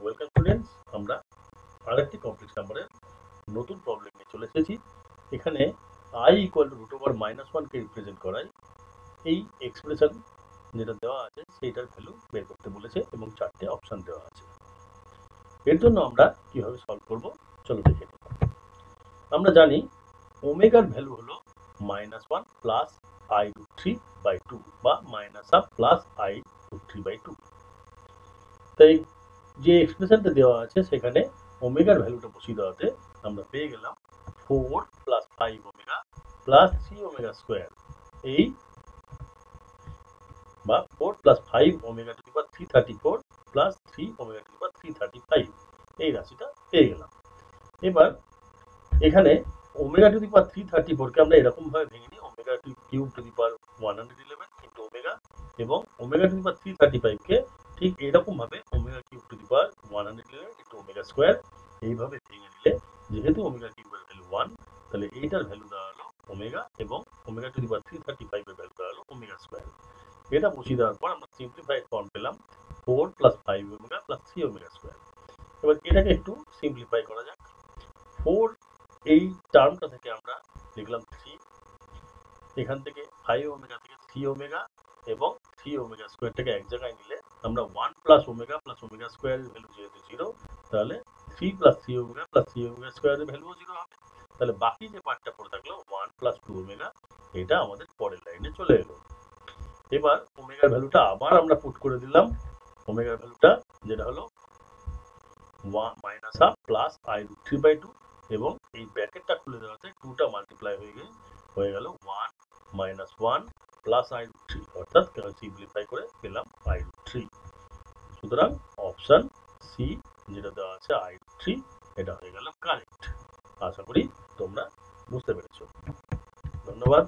Welcome students, আমরা আরেকটি complex নাম্বারের নতুন প্রবলেম নিয়ে চলে এসেছি। এখানে i equal to root over -1 কে রিপ্রেজেন্ট করায় এই এক্সপ্রেশন যেটা দেওয়া আছে সেইটার ভ্যালু বের করতে বলেছে এবং চারটে অপশন দেওয়া আছে। এর জন্য আমরা কিভাবে সলভ করব চলো দেখে নিই। আমরা জানি ওমেগার ভ্যালু হলো -1 প্লাস i√3/2 বা -1 প্লাস i√3/2। তাই যে এক্সপ্রেশনটা দেওয়া আছে সেখানে ওমেগার ভ্যালুটা বসিয়ে দেওয়াতে আমরা পেয়ে গেলাম 4 plus 5 omega plus 3 omega square, এই বা 4 plus 5 omega to the power 334 plus 3 omega to the power 335, এই রাশিটা পেয়ে গেলাম। এবার এখানে ওমেগা টু দি পাওয়ার 334 কে আমরা এরকম ভাবে ভেঙে নিই, omega cube two the power 111 into omega, এবং ওমেগা টু দি পাওয়ার 335 কে ঠিক এরকম ভাবে omega cube two the power 111 into omega square, এইভাবে ভেঙে নিলে যেহেতু ওমেগা কিউবের ভ্যালু 1, তাহলে এইটার ভ্যালু দেওয়া হলো ওমেগা এবং ওমেগা টু দি পাওয়ার 335 এর ভ্যালু দেওয়া হলো ওমেগা স্কোয়ার। এটা বসিয়ে দেওয়ার পর আমরা সিম্পলিফাইড ফর্ম পেলাম 4 plus 5 omega plus 3 omega square. এবার এটাকে একটু সিম্পলিফাই করা যাক। 4 এই টার্মটা থেকে আমরা লিখলাম 3, এখান থেকে 5 ওমেগা থেকে 3 ওমেগা এবং 3 ওমেগা স্কোয়ারটাকে এক জায়গায় নিলে আমরা 1 প্লাস ওমেগা স্কোয়ারের ভ্যালু যেহেতু 0, তাহলে 3 প্লাস 3 ওমেগা প্লাস 3 ওমেগা স্কোয়ারের ভ্যালুও 0 হবে। তাহলে বাকি যে পার্টটা পড়ে থাকলো 1 প্লাস 2 ওমেগা, এটা আমাদের পরের লাইনে চলে এলো। এবার ওমেগার ভ্যালুটা আবার আমরা পুট করে দিলাম। ওমেগার ভ্যালুটা যেটা হলো -1 প্লাস i√3/2, এবং এই ব্র্যাকেটটা খুলে দেওয়াতে 2টা মাল্টিপ্লাই হয়ে গেল 1 -1 প্লাস i√3, অর্থাৎ সিম্পলিফাই করে পেলাম i√3। সুতরাং অপশন সি যেটা দেওয়া আছে i√3, এটা হয়ে গেল কারেক্ট। আশা করি তোমরা বুঝতে পেরেছো। ধন্যবাদ।